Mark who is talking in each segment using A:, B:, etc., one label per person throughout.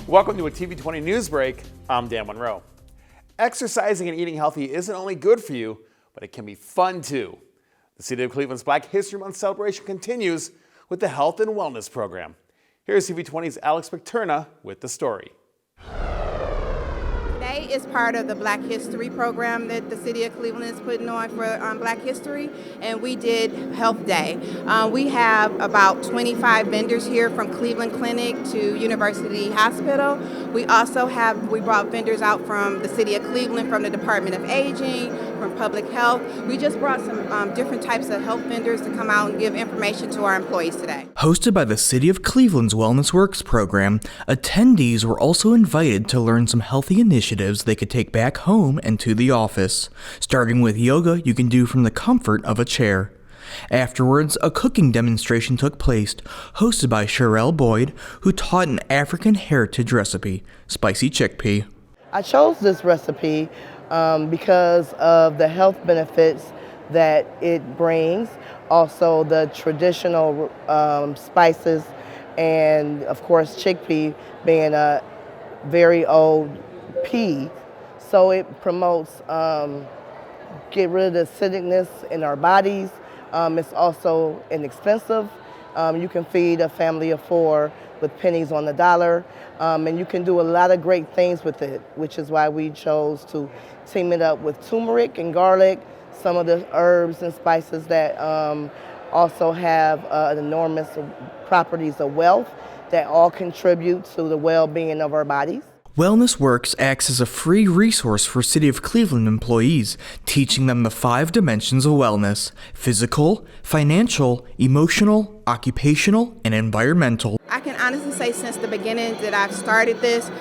A: Welcome to a TV20 News Break. I'm Dan Monroe. Exercising and eating healthy isn't only good for you, but it can be fun too. The City of Cleveland's Black History Month celebration continues with the Health and Wellness Program. Here's TV20's Alex McTurna with the story.
B: Today is part of the Black History program that the City of Cleveland is putting on for Black History, and we did Health Day. We have about 25 vendors here from Cleveland Clinic to University Hospital. We brought vendors out from the City of Cleveland, from the Department of Aging, from Public Health. We just brought some different types of health vendors to come out and give information to our employees today.
C: Hosted by the City of Cleveland's Wellness Works program, attendees were also invited to learn some healthy initiatives they could take back home and to the office, starting with yoga you can do from the comfort of a chair. Afterwards, a cooking demonstration took place, hosted by Sherelle Boyd, who taught an African heritage recipe, spicy chickpea.
D: I chose this recipe because of the health benefits that it brings, also the traditional spices, and of course chickpea being a very old pea. So it promotes get rid of the acidicness in our bodies. It's also inexpensive. You can feed a family of 4 with pennies on the dollar, and you can do a lot of great things with it, which is why we chose to team it up with turmeric and garlic, some of the herbs and spices that also have enormous properties of wealth that all contribute to the well-being of our bodies.
C: Wellness Works acts as a free resource for City of Cleveland employees, teaching them the 5 dimensions of wellness: physical, financial, emotional, occupational, and environmental.
B: I can honestly say since the beginning that I've started this,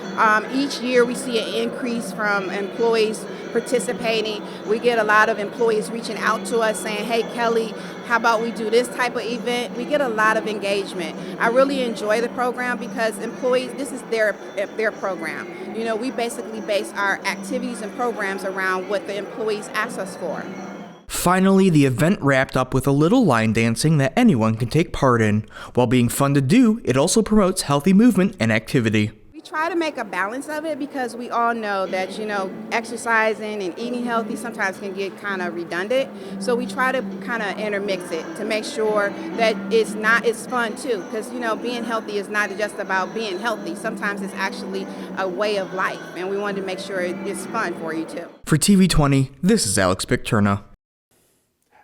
B: each year we see an increase from employees participating. We get a lot of employees reaching out to us saying, "Hey Kelly, how about we do this type of event?" We get a lot of engagement. I really enjoy the program because employees, this is their program. You know, we basically base our activities and programs around what the employees ask us for.
C: Finally, the event wrapped up with a little line dancing that anyone can take part in. While being fun to do, it also promotes healthy movement and activity.
B: We try to make a balance of it because we all know that, exercising and eating healthy sometimes can get kind of redundant. So we try to kind of intermix it to make sure that it's fun too. Because, being healthy is not just about being healthy. Sometimes it's actually a way of life. And we wanted to make sure it's fun for you too.
C: For TV20, this is Alex McTurna.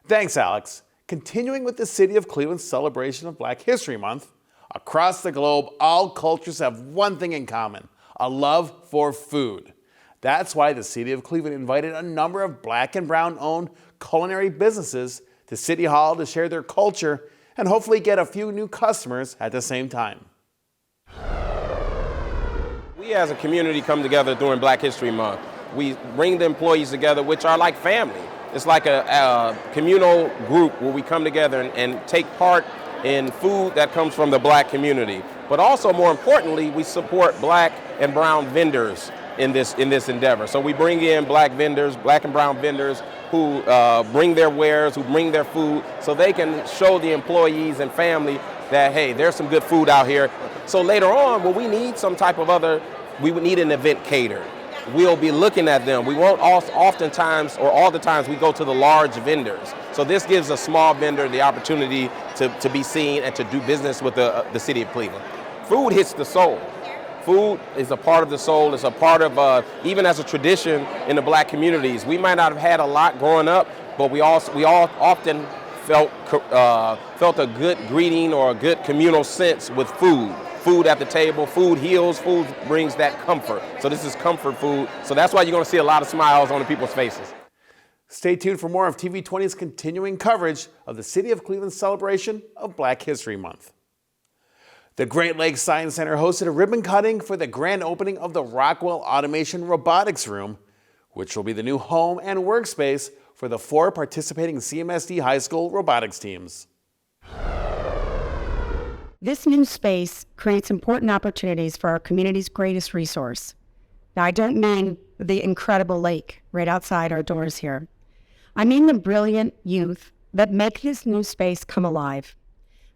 A: Thanks, Alex. Continuing with the City of Cleveland's celebration of Black History Month, across the globe, all cultures have one thing in common: a love for food. That's why the City of Cleveland invited a number of Black and Brown-owned culinary businesses to City Hall to share their culture and hopefully get a few new customers at the same time.
E: We as a community come together during Black History Month. We bring the employees together, which are like family. It's like a communal group where we come together and take part in food that comes from the Black community. But also, more importantly, we support Black and Brown vendors in this endeavor. So we bring in Black vendors, Black and Brown vendors who bring their wares, who bring their food, so they can show the employees and family that, hey, there's some good food out here. So later on, when we need some type of we would need an event catered. We'll be looking at them. We won't oftentimes, or all the times, we go to the large vendors. So this gives a small vendor the opportunity to be seen and to do business with the City of Cleveland. Food hits the soul. Food is a part of the soul. It's a part of, even as a tradition in the Black communities. We might not have had a lot growing up, but we all often felt a good greeting or a good communal sense with food. Food at the table, food heals, food brings that comfort. So this is comfort food. So that's why you're going to see a lot of smiles on the people's faces.
A: Stay tuned for more of TV20's continuing coverage of the City of Cleveland's celebration of Black History Month. The Great Lakes Science Center hosted a ribbon cutting for the grand opening of the Rockwell Automation Robotics Room, which will be the new home and workspace for the 4 participating CMSD high school robotics teams.
F: This new space creates important opportunities for our community's greatest resource. Now, I don't mean the incredible lake right outside our doors here. I mean the brilliant youth that make this new space come alive.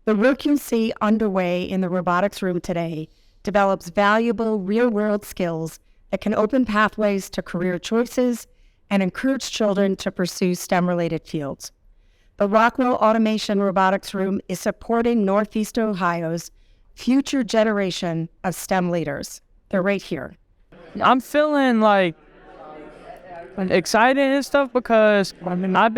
F: The work you see underway in the robotics room today develops valuable real-world skills that can open pathways to career choices and encourage children to pursue STEM-related fields. The Rockwell Automation Robotics Room is supporting Northeast Ohio's future generation of STEM leaders. They're right here.
G: I'm feeling like excited and stuff because I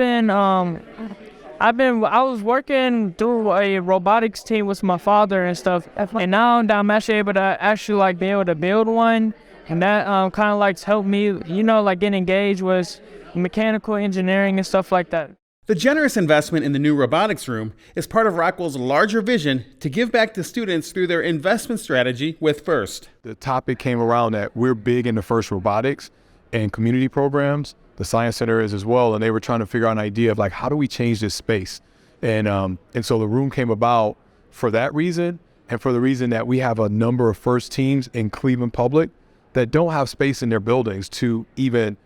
G: was working through a robotics team with my father and stuff, and now I'm actually able to be able to build one, and that kind of like helped me, like get engaged with mechanical engineering and stuff like that.
A: The generous investment in the new robotics room is part of Rockwell's larger vision to give back to students through their investment strategy with FIRST.
H: The topic came around that we're big into FIRST robotics and community programs. The Science Center is as well, and they were trying to figure out an idea of like, how do we change this space? And so the room came about for that reason, and for the reason that we have a number of FIRST teams in Cleveland Public that don't have space in their buildings to even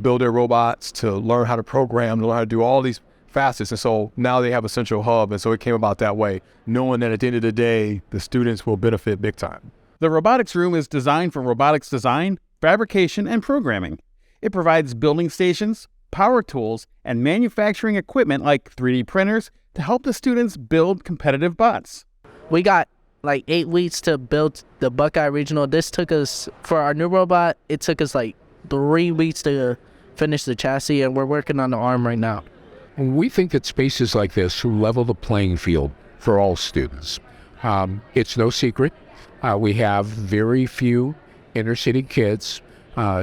H: build their robots, to learn how to program, to learn how to do all these facets. And so now they have a central hub, and so it came about that way, knowing that at the end of the day, the students will benefit big time.
A: The robotics room is designed for robotics design, fabrication, and programming. It provides building stations, power tools, and manufacturing equipment like 3D printers to help the students build competitive bots.
I: We got like 8 weeks to build the Buckeye Regional. This took us, for our new robot, it took us like 3 weeks to finish the chassis, and we're working on the arm right now.
J: We think that spaces like this level the playing field for all students. It's no secret. We have very few inner city kids,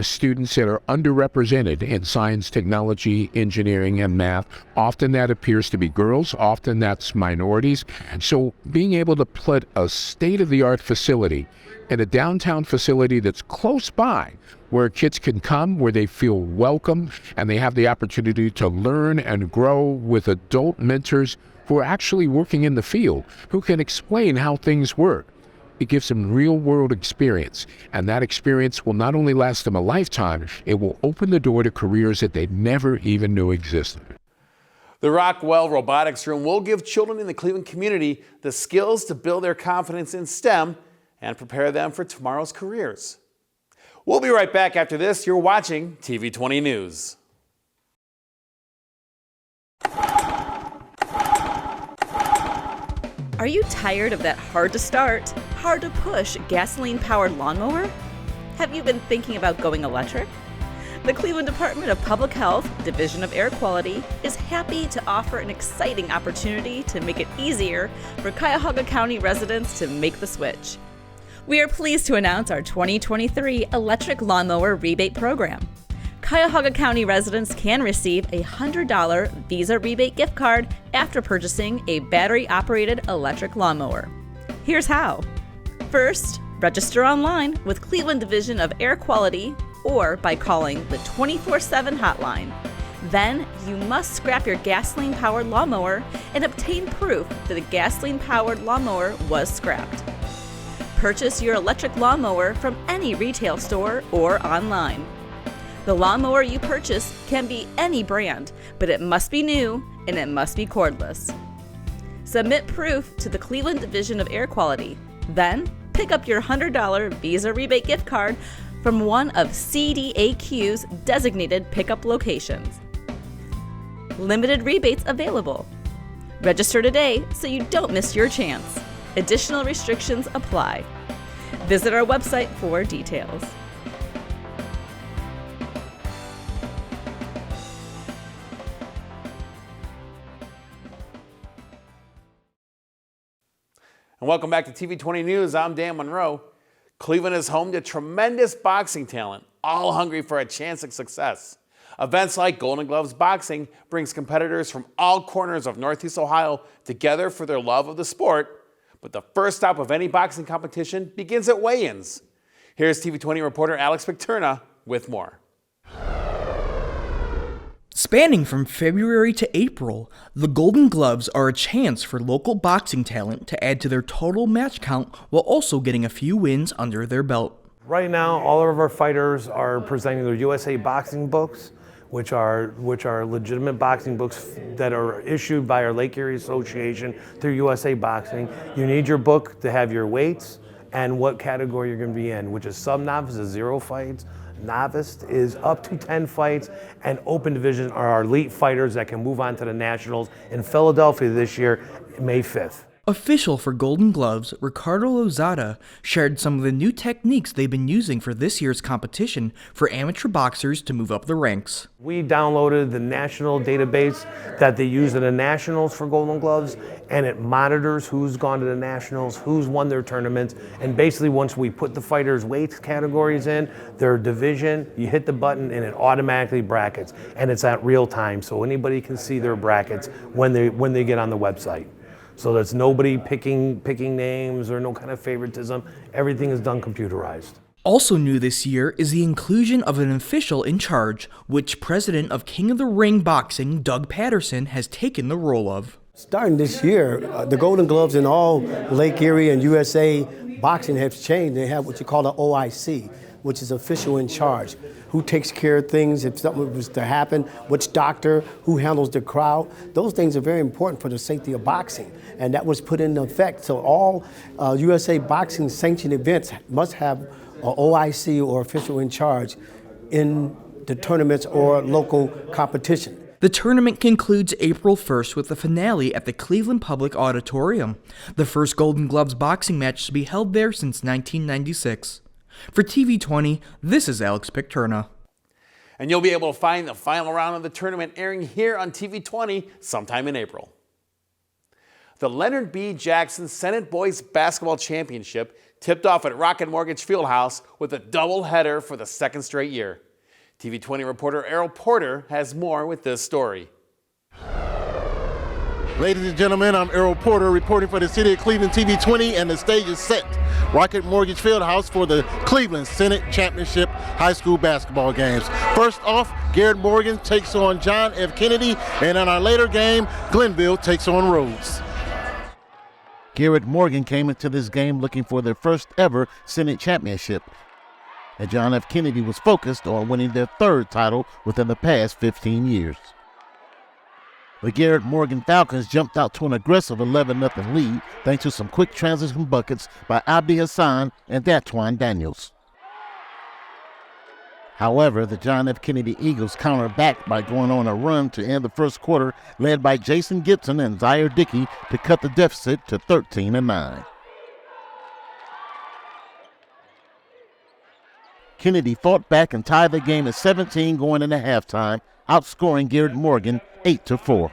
J: students that are underrepresented in science, technology, engineering, and math. Often that appears to be girls, often that's minorities. So being able to put a state-of-the-art facility in a downtown facility that's close by, where kids can come, where they feel welcome, and they have the opportunity to learn and grow with adult mentors who are actually working in the field, who can explain how things work. It gives them real-world experience, and that experience will not only last them a lifetime, it will open the door to careers that they never even knew existed.
A: The Rockwell Robotics Room will give children in the Cleveland community the skills to build their confidence in STEM and prepare them for tomorrow's careers. We'll be right back after this. You're watching TV20 News.
K: Are you tired of that hard to start, hard to push gasoline-powered lawnmower? Have you been thinking about going electric? The Cleveland Department of Public Health, Division of Air Quality, is happy to offer an exciting opportunity to make it easier for Cuyahoga County residents to make the switch. We are pleased to announce our 2023 electric lawnmower rebate program. Cuyahoga County residents can receive a $100 Visa rebate gift card after purchasing a battery-operated electric lawnmower. Here's how. First, register online with Cleveland Division of Air Quality or by calling the 24/7 hotline. Then, you must scrap your gasoline-powered lawnmower and obtain proof that the gasoline-powered lawnmower was scrapped. Purchase your electric lawnmower from any retail store or online. The lawnmower you purchase can be any brand, but it must be new and it must be cordless. Submit proof to the Cleveland Division of Air Quality. Then, pick up your $100 Visa rebate gift card from one of CDAQ's designated pickup locations. Limited rebates available. Register today so you don't miss your chance. Additional restrictions apply. Visit our website for details.
A: And welcome back to TV20 News. I'm Dan Monroe. Cleveland is home to tremendous boxing talent, all hungry for a chance at success. Events like Golden Gloves Boxing brings competitors from all corners of Northeast Ohio together for their love of the sport. But the first stop of any boxing competition begins at weigh-ins. Here's TV20 reporter Alex Victerna with more.
C: Spanning from February to April, the Golden Gloves are a chance for local boxing talent to add to their total match count while also getting a few wins under their belt.
L: Right now, all of our fighters are presenting their USA boxing books, which are legitimate boxing books that are issued by our Lake Erie Association through USA Boxing. You need your book to have your weights and what category you're going to be in, which is sub-novice is 0 fights, novice is up to 10 fights, and open division are our elite fighters that can move on to the nationals in Philadelphia this year, May 5th.
C: Official for Golden Gloves, Ricardo Lozada shared some of the new techniques they've been using for this year's competition for amateur boxers to move up the ranks.
L: We downloaded the national database that they use in the nationals for Golden Gloves, and it monitors who's gone to the nationals, who's won their tournaments, and basically once we put the fighters' weight categories in, their division, you hit the button and it automatically brackets, and it's at real time, so anybody can see their brackets when they get on the website. So there's nobody picking names or no kind of favoritism. Everything is done computerized.
C: Also new this year is the inclusion of an official in charge, which president of King of the Ring Boxing, Doug Patterson, has taken the role of.
M: Starting this year, the Golden Gloves in all Lake Erie and USA boxing has changed. They have what you call the OIC, which is official in charge. Who takes care of things if something was to happen, which doctor, who handles the crowd. Those things are very important for the safety of boxing, and that was put into effect. So all USA boxing sanctioned events must have an OIC or official in charge in the tournaments or local competition.
C: The tournament concludes April 1st with the finale at the Cleveland Public Auditorium, the first Golden Gloves boxing match to be held there since 1996. For TV20, this is Alex Picterna.
A: And you'll be able to find the final round of the tournament airing here on TV20 sometime in April. The Leonard B. Jackson Senate Boys Basketball Championship tipped off at Rocket Mortgage Fieldhouse with a doubleheader for the second straight year. TV20 reporter Errol Porter has more with this story.
N: Ladies and gentlemen, I'm Errol Porter reporting for the City of Cleveland TV20, and the stage is set. Rocket Mortgage Fieldhouse for the Cleveland Senate Championship High School Basketball games. First off, Garrett Morgan takes on John F. Kennedy, and in our later game, Glenville takes on Rhodes. Garrett Morgan came into this game looking for their first ever Senate Championship, and John F. Kennedy was focused on winning their third title within the past 15 years. The Garrett Morgan Falcons jumped out to an aggressive 11-0 lead thanks to some quick transition buckets by Abdi Hassan and Datwan Daniels. However, the John F. Kennedy Eagles countered back by going on a run to end the first quarter, led by Jason Gibson and Zaire Dickey to cut the deficit to 13-9. Kennedy fought back and tied the game at 17 going into halftime, outscoring Garrett Morgan 8-4.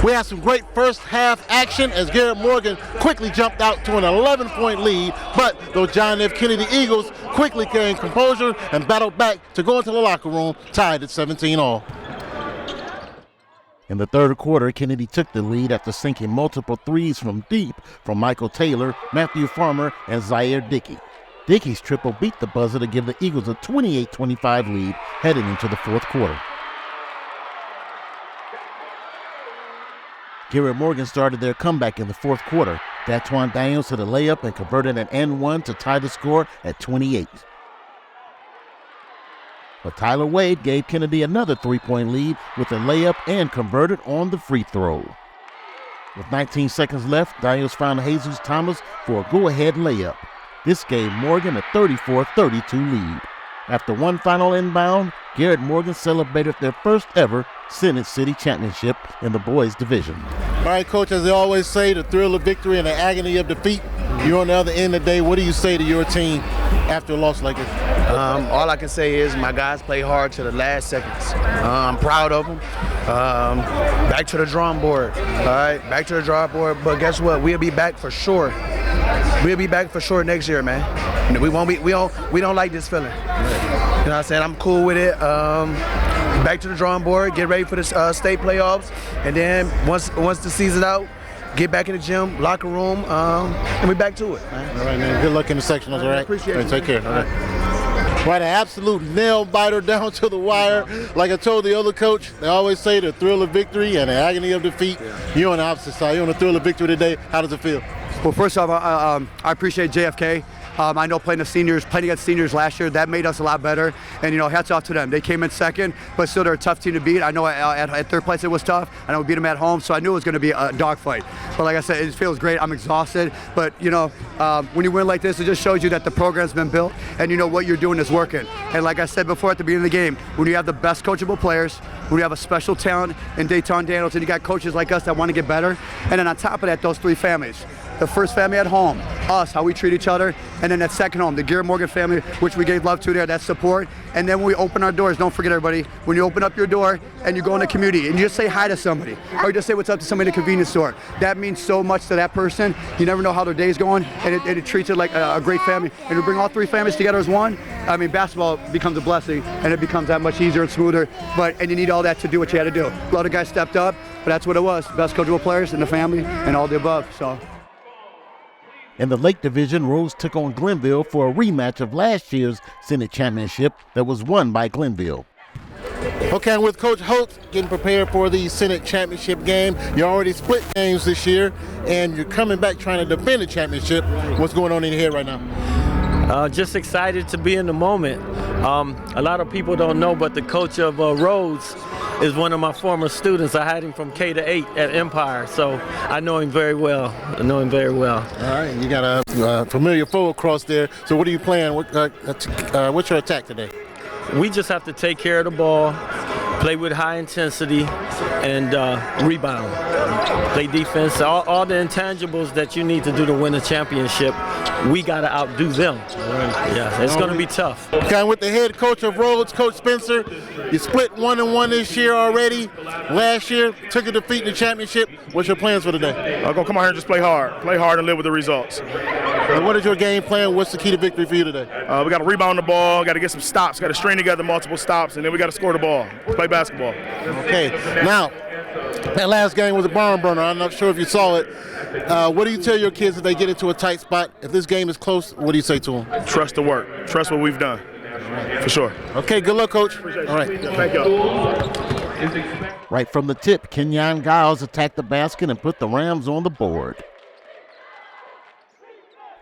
N: We had some great first half action as Garrett Morgan quickly jumped out to an 11-point lead, but those John F. Kennedy Eagles quickly gained composure and battled back to go into the locker room tied at 17-all. In the third quarter, Kennedy took the lead after sinking multiple threes from deep from Michael Taylor, Matthew Farmer, and Zaire Dickey. Dickey's triple beat the buzzer to give the Eagles a 28-25 lead heading into the fourth quarter. Garrett Morgan started their comeback in the fourth quarter. Datwan Daniels hit a layup and converted an and-one to tie the score at 28. But Tyler Wade gave Kennedy another three-point lead with a layup and converted on the free throw. With 19 seconds left, Daniels found Jesus Thomas for a go-ahead layup. This gave Morgan a 34-32 lead. After one final inbound, Garrett Morgan celebrated their first ever Senate City Championship in the boys division. All right, Coach, as they always say, the thrill of victory and the agony of defeat. You're on the other end of the day. What do you say to your team after a loss like this?
O: All I can say is my guys played hard to the last seconds. I'm proud of them. Back to the drawing board. All right, back to the drawing board. But guess what? We'll be back for sure. We'll be back for sure next year, man. We don't like this feeling. You know what I'm saying? I'm cool with it. Back to the drawing board, get ready for the state playoffs, and then once the season's out, get back in the gym, locker room, and we back to it, man.
N: All right, man. Good luck in the sectionals, all right?
O: Appreciate
N: it. Take care. All right. Right, an absolute nail biter down to the wire. Like I told the other coach, they always say the thrill of victory and the agony of defeat. You're on the opposite side. You're on the thrill of victory today. How does it feel?
P: Well, first off, I appreciate JFK. I know playing against seniors last year, that made us a lot better. And, hats off to them. They came in second, but still they're a tough team to beat. I know at third place it was tough. I know we beat them at home, so I knew it was going to be a dogfight. But like I said, it feels great. I'm exhausted. But, when you win like this, it just shows you that the program's been built and what you're doing is working. And like I said before at the beginning of the game, when you have the best coachable players, when you have a special talent in Dayton Daniels, and you got coaches like us that want to get better, and then on top of that, those three families. The first family at home, us, how we treat each other, and then that second home, the Garrett Morgan family, which we gave love to there, that support. And then when we open our doors, don't forget everybody, when you open up your door and you go in the community and you just say hi to somebody, or just say what's up to somebody in the convenience store, that means so much to that person. You never know how their day's going, and it treats it like a great family. And to bring all three families together as one, I mean, basketball becomes a blessing, and it becomes that much easier and smoother, and you need all that to do what you had to do. A lot of guys stepped up, but that's what it was, best coachable players in the family and all the above, so.
Q: In the Lake Division, Rose took on Glenville for a rematch of last year's Senate Championship that was won by Glenville.
N: Okay, and with Coach Holtz getting prepared for the Senate Championship game, you already split games this year, and you're coming back trying to defend the championship. What's going on in your head right now?
R: Just excited to be in the moment. A lot of people don't know, but the coach of Rhodes is one of my former students. I had him from K to 8 at Empire, so I know him very well. All
N: right, you got a familiar foe across there. So what are you playing? What's your attack today?
R: We just have to take care of the ball, play with high intensity, and rebound. Play defense. All the intangibles that you need to do to win a championship, we got to outdo them. Yeah, it's going to be tough.
N: Okay, with the head coach of Rhodes, Coach Spencer, you split 1-1 this year already. Last year, took a defeat in the championship. What's your plans for today?
S: I'm going to come out here and just play hard and live with the results.
N: And what is your game plan? What's the key to victory for you today?
S: We got to rebound the ball, got to get some stops, got to string together multiple stops, and then we got to score the ball, play basketball.
N: Okay, now, that last game was a barn burner. I'm not sure if you saw it. What do you tell your kids if they get into a tight spot? If this game is close, what do you say to them?
S: Trust the work. Trust what we've done. For sure.
N: Okay, good luck, Coach. All right.
S: Thank you.
Q: Right from the tip, Kenyon Giles attacked the basket and put the Rams on the board.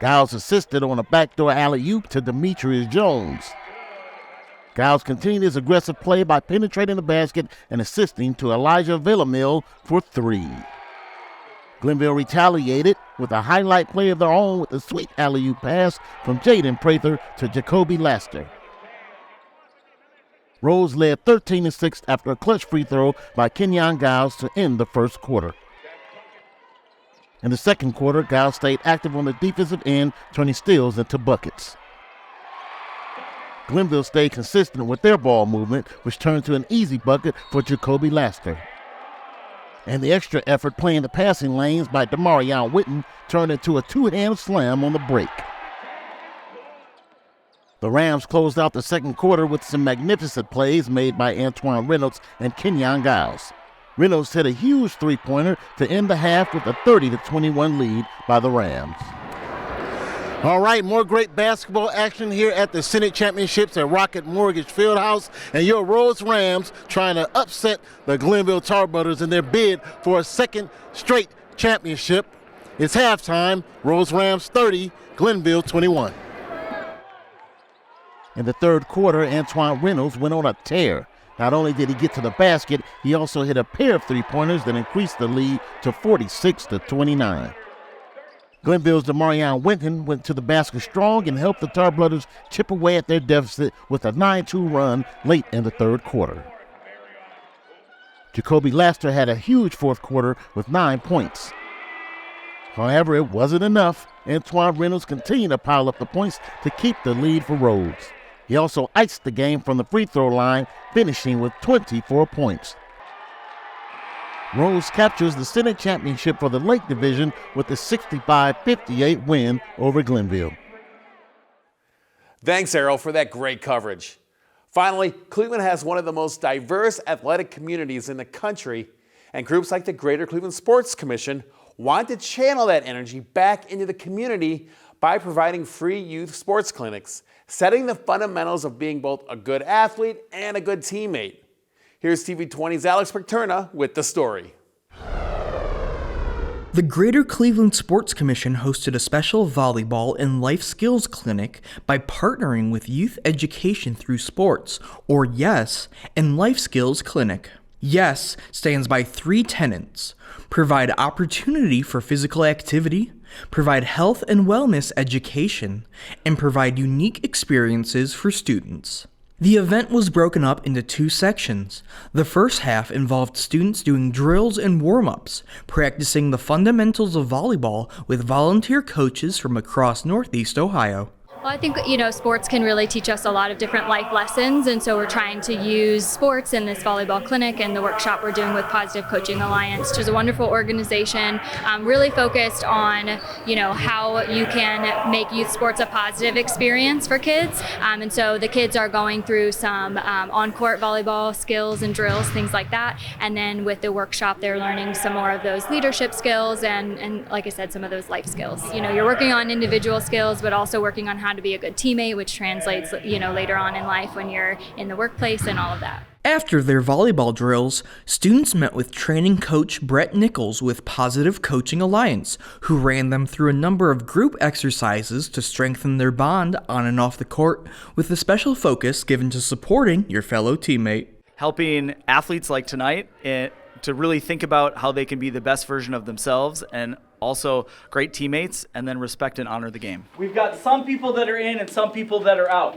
Q: Giles assisted on a backdoor alley-oop to Demetrius Jones. Giles continued his aggressive play by penetrating the basket and assisting to Elijah Villamil for three. Glenville retaliated with a highlight play of their own with a sweet alley-oop pass from Jaden Prather to Jacoby Laster. Rose led 13-6 after a clutch free throw by Kenyon Giles to end the first quarter. In the second quarter, Giles stayed active on the defensive end, turning steals into buckets. Glenville stayed consistent with their ball movement, which turned to an easy bucket for Jacoby Laster. And the extra effort playing the passing lanes by Demarion Witten turned into a two-hand slam on the break. The Rams closed out the second quarter with some magnificent plays made by Antoine Reynolds and Kenyon Giles. Reynolds hit a huge three-pointer to end the half with a 30-21 lead by the Rams.
N: All right, more great basketball action here at the Senate Championships at Rocket Mortgage Fieldhouse, and your Rhodes Rams trying to upset the Glenville Tarbrothers in their bid for a second straight championship. It's halftime, Rhodes Rams 30, Glenville 21.
Q: In the third quarter, Antoine Reynolds went on a tear. Not only did he get to the basket, he also hit a pair of three-pointers that increased the lead to 46-29. Glenville's Demarion Winton went to the basket strong and helped the Tarbrothers chip away at their deficit with a 9-2 run late in the third quarter. Jacoby Laster had a huge fourth quarter with 9 points. However, it wasn't enough. Antoine Reynolds continued to pile up the points to keep the lead for Rhodes. He also iced the game from the free throw line, finishing with 24 points. Rhodes captures the Senate Championship for the Lake Division with a 65-58 win over Glenville.
A: Thanks, Errol, for that great coverage. Finally, Cleveland has one of the most diverse athletic communities in the country, and groups like the Greater Cleveland Sports Commission want to channel that energy back into the community by providing free youth sports clinics, setting the fundamentals of being both a good athlete and a good teammate. Here's TV20's Alex Paterna with the story.
C: The Greater Cleveland Sports Commission hosted a special volleyball and life skills clinic by partnering with Youth Education Through Sports, or YES, and Life Skills Clinic. YES stands by 3 tenets: provide opportunity for physical activity, provide health and wellness education, and provide unique experiences for students. The event was broken up into 2 sections. The first half involved students doing drills and warm-ups, practicing the fundamentals of volleyball with volunteer coaches from across Northeast Ohio.
T: Well, I think, sports can really teach us a lot of different life lessons, and so we're trying to use sports in this volleyball clinic and the workshop we're doing with Positive Coaching Alliance, which is a wonderful organization, really focused on, how you can make youth sports a positive experience for kids. And so the kids are going through some on-court volleyball skills and drills, things like that. And then with the workshop, they're learning some more of those leadership skills and like I said, some of those life skills. You're working on individual skills, but also working on how to be a good teammate, which translates, later on in life when you're in the workplace and all of that.
C: After their volleyball drills, students met with training coach Brett Nichols with Positive Coaching Alliance, who ran them through a number of group exercises to strengthen their bond on and off the court, with a special focus given to supporting your fellow teammate.
U: Helping athletes like tonight to really think about how they can be the best version of themselves and also great teammates, and then respect and honor the game.
V: We've got some people that are in and some people that are out.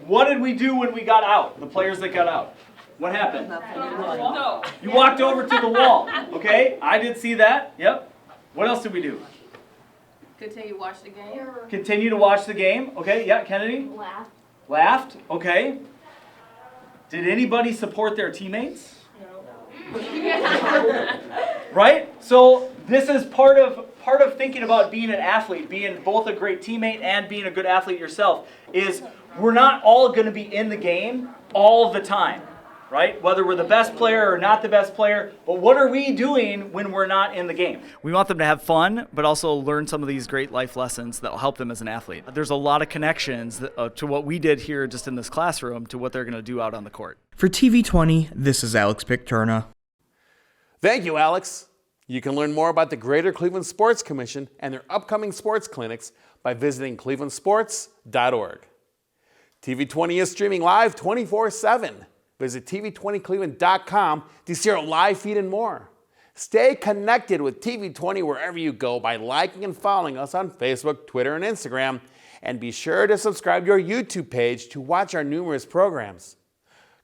V: What did we do when we got out? The players that got out. What happened? No. You walked over to the wall. Okay, I did see that. Yep. What else did we do?
W: Continue to watch the game.
V: Continue to watch the game. Okay, yeah, Kennedy? Laughed. Okay. Did anybody support their teammates? Right? So this is part of thinking about being an athlete, being both a great teammate and being a good athlete yourself, is we're not all going to be in the game all the time, right? Whether we're the best player or not the best player, but what are we doing when we're not in the game?
U: We want them to have fun, but also learn some of these great life lessons that will help them as an athlete. There's a lot of connections to what we did here just in this classroom to what they're going to do out on the court.
C: For TV20, this is Alex Picturna.
A: Thank you, Alex. You can learn more about the Greater Cleveland Sports Commission and their upcoming sports clinics by visiting clevelandsports.org. TV20 is streaming live 24/7. Visit TV20cleveland.com to see our live feed and more. Stay connected with TV20 wherever you go by liking and following us on Facebook, Twitter, and Instagram. And be sure to subscribe to our YouTube page to watch our numerous programs.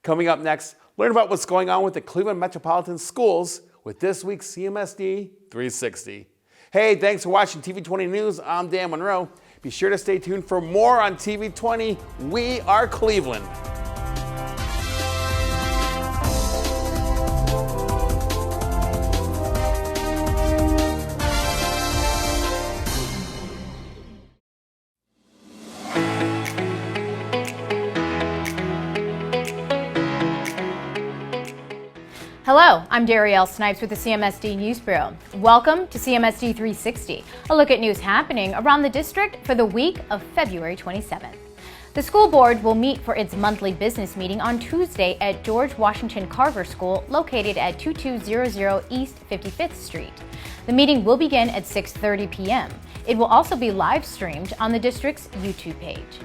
A: Coming up next, learn about what's going on with the Cleveland Metropolitan Schools with this week's CMSD 360. Hey, thanks for watching TV20 News. I'm Dan Monroe. Be sure to stay tuned for more on TV20. We are Cleveland.
X: Hello, I'm Darielle Snipes with the CMSD News Bureau. Welcome to CMSD 360, a look at news happening around the district for the week of February 27th. The school board will meet for its monthly business meeting on Tuesday at George Washington Carver School, located at 2200 East 55th Street. The meeting will begin at 6:30 p.m. It will also be live streamed on the district's YouTube page.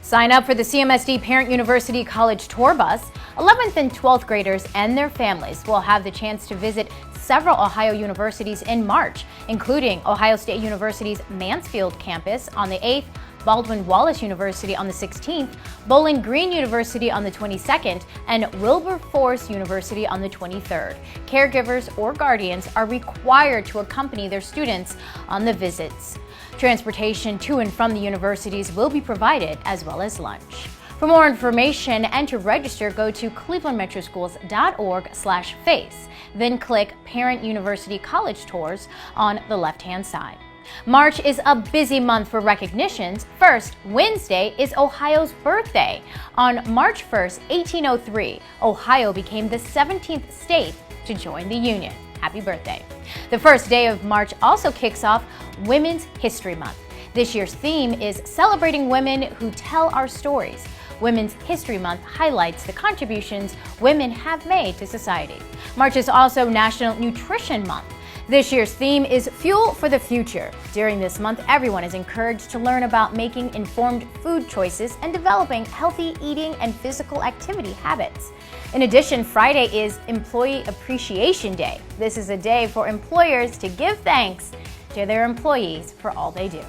X: Sign up for the CMSD Parent University College Tour Bus. 11th and 12th graders and their families will have the chance to visit several Ohio universities in March, including Ohio State University's Mansfield campus on the 8th, Baldwin-Wallace University on the 16th, Bowling Green University on the 22nd, and Wilberforce University on the 23rd. Caregivers or guardians are required to accompany their students on the visits. Transportation to and from the universities will be provided, as well as lunch. For more information and to register, go to clevelandmetroschools.org/face, then click Parent University College Tours on the left-hand side. March is a busy month for recognitions. First, Wednesday is Ohio's birthday. On March 1st, 1803, Ohio became the 17th state to join the Union. Happy birthday. The first day of March also kicks off Women's History Month. This year's theme is celebrating women who tell our stories. Women's History Month highlights the contributions women have made to society. March is also National Nutrition Month. This year's theme is Fuel for the Future. During this month, everyone is encouraged to learn about making informed food choices and developing healthy eating and physical activity habits. In addition, Friday is Employee Appreciation Day. This is a day for employers to give thanks to their employees for all they do.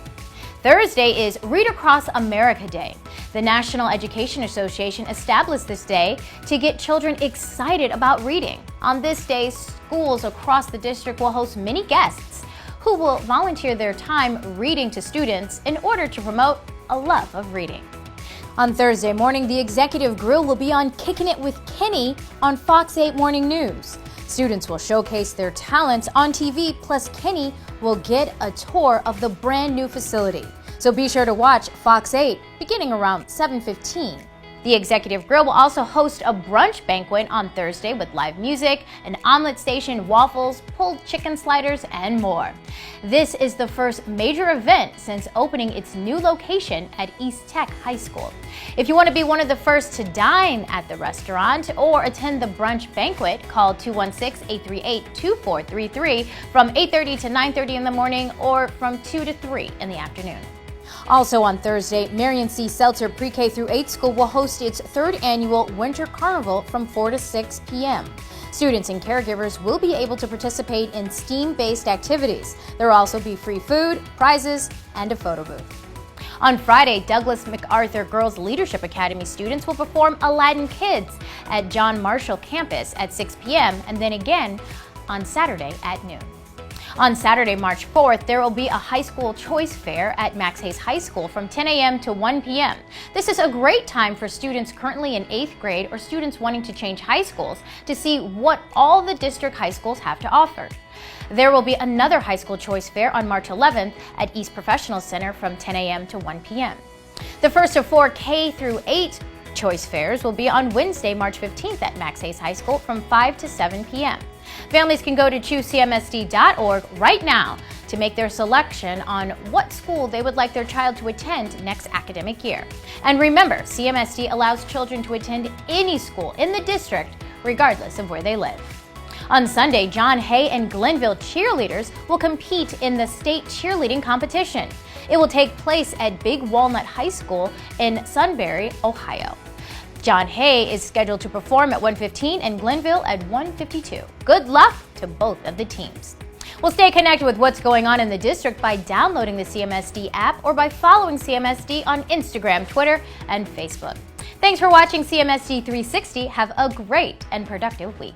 X: Thursday is Read Across America Day. The National Education Association established this day to get children excited about reading. On this day, schools across the district will host many guests who will volunteer their time reading to students in order to promote a love of reading. On Thursday morning, the Executive Grill will be on Kickin' It with Kenny on Fox 8 Morning News. Students will showcase their talents on TV, plus Kenny will get a tour of the brand new facility. So be sure to watch Fox 8 beginning around 7:15. The Executive Grill will also host a brunch banquet on Thursday with live music, an omelet station, waffles, pulled chicken sliders, and more. This is the first major event since opening its new location at East Tech High School. If you want to be one of the first to dine at the restaurant or attend the brunch banquet, call 216-838-2433 from 8:30 to 9:30 in the morning or from 2 to 3 in the afternoon. Also on Thursday, Marion C. Seltzer Pre-K through 8 School will host its 3rd annual Winter Carnival from 4 to 6 p.m. Students and caregivers will be able to participate in STEAM-based activities. There will also be free food, prizes, and a photo booth. On Friday, Douglas MacArthur Girls Leadership Academy students will perform Aladdin Kids at John Marshall campus at 6 p.m. and then again on Saturday at noon. On Saturday, March 4th, there will be a high school choice fair at Max Hayes High School from 10 a.m. to 1 p.m. This is a great time for students currently in 8th grade or students wanting to change high schools to see what all the district high schools have to offer. There will be another high school choice fair on March 11th at East Professional Center from 10 a.m. to 1 p.m. The first of 4 K through 8 choice fairs will be on Wednesday, March 15th at Max Hayes High School from 5 to 7 p.m. Families can go to choosecmsd.org right now to make their selection on what school they would like their child to attend next academic year. And remember, CMSD allows children to attend any school in the district, regardless of where they live. On Sunday, John Hay and Glenville cheerleaders will compete in the state cheerleading competition. It will take place at Big Walnut High School in Sunbury, Ohio. John Hay is scheduled to perform at 1:15 and Glenville at 1:52. Good luck to both of the teams. We'll stay connected with what's going on in the district by downloading the CMSD app or by following CMSD on Instagram, Twitter, and Facebook. Thanks for watching CMSD 360. Have a great and productive week.